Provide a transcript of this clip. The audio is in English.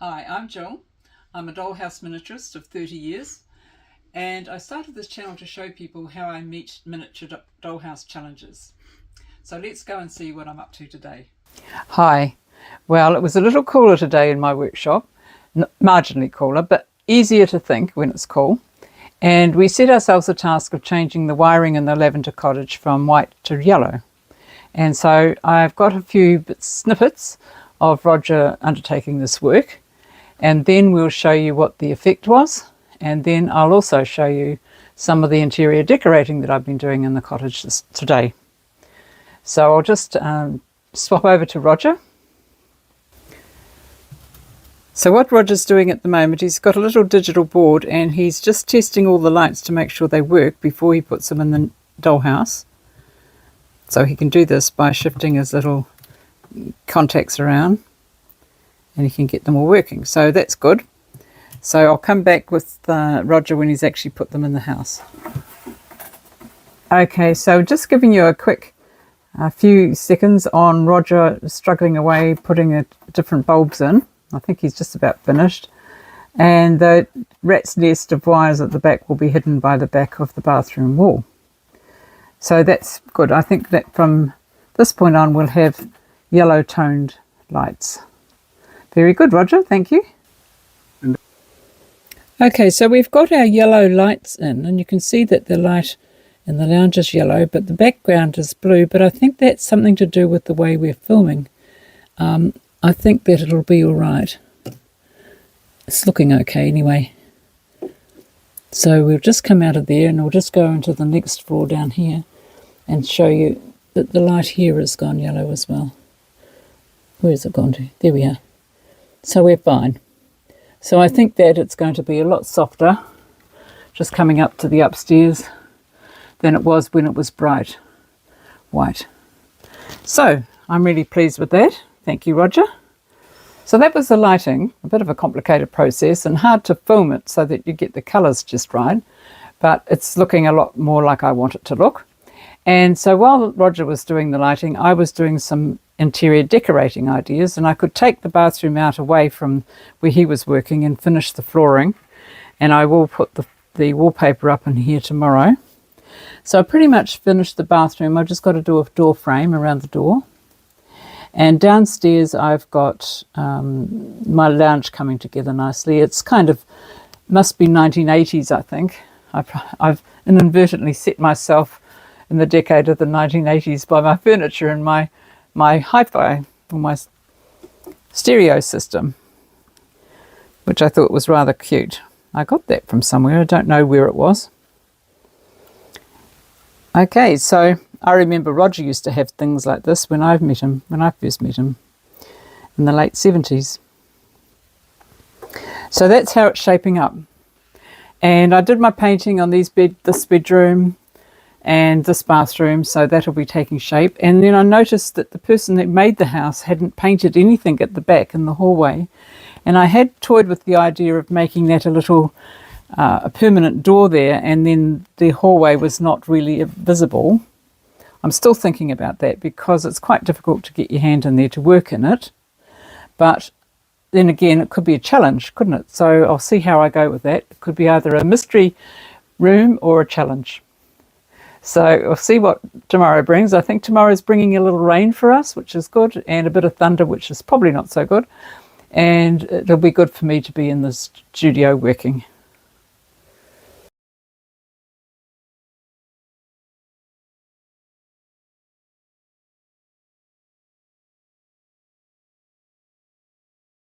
Hi, I'm Jill. I'm a dollhouse miniaturist of 30 years, and I started this channel to show people how I meet miniature dollhouse challenges. So let's go and see what I'm up to today. Hi. Well, it was a little cooler today in my workshop, marginally cooler, but easier to think when it's cool. And we set ourselves the task of changing the wiring in the Lavender Cottage from white to yellow. And so I've got a few snippets of Roger undertaking this work, and then we'll show you what the effect was, and then I'll also show you some of the interior decorating that I've been doing in the cottage today. So I'll just swap over to Roger. So what Roger's doing at the moment, he's got a little digital board and he's just testing all the lights to make sure they work before he puts them in the dollhouse. So he can do this by shifting his little contacts around and he can get them all working. So that's good. So I'll come back with Roger when he's actually put them in the house. Okay, so just giving you a few seconds on Roger struggling away putting different bulbs in. I think he's just about finished. And the rat's nest of wires at the back will be hidden by the back of the bathroom wall. So that's good. I think that from this point on we'll have yellow toned lights. Very good, Roger, thank you. Okay, so we've got our yellow lights in, and you can see that the light in the lounge is yellow, but the background is blue, but I think that's something to do with the way we're filming. I think that it'll be all right. It's looking okay anyway. So we'll just come out of there and we'll just go into the next floor down here and show you that the light here has gone yellow as well. Where's it gone to? There we are. So we're fine. So I think that it's going to be a lot softer just coming up to the upstairs than it was when it was bright white. So I'm really pleased with that. Thank you, Roger. So that was the lighting, a bit of a complicated process and hard to film it so that you get the colours just right, but it's looking a lot more like I want it to look. And so while Roger was doing the lighting, I was doing some interior decorating ideas, and I could take the bathroom out away from where he was working and finish the flooring, and I will put the wallpaper up in here tomorrow. So I pretty much finished the bathroom. I've just got to do a door frame around the door. And downstairs I've got my lounge coming together nicely. It's kind of, must be 1980s, I think. I've inadvertently set myself in the decade of the 1980s by my furniture and my hi-fi, or my stereo system, which I thought was rather cute. I got that from somewhere. I don't know where it was. Okay, so I remember Roger used to have things like this when I first met him in the late 70s. So that's how it's shaping up. And I did my painting on this bedroom and this bathroom, so that'll be taking shape. And then I noticed that the person that made the house hadn't painted anything at the back in the hallway, and I had toyed with the idea of making that a little a permanent door there, and then the hallway was not really visible. I'm still thinking about that because it's quite difficult to get your hand in there to work in it, but then again it could be a challenge, couldn't it? So I'll see how I go with that. It could be either a mystery room or a challenge. So we'll see what tomorrow brings. I think tomorrow's bringing a little rain for us, which is good, and a bit of thunder, which is probably not so good. And it'll be good for me to be in the studio working.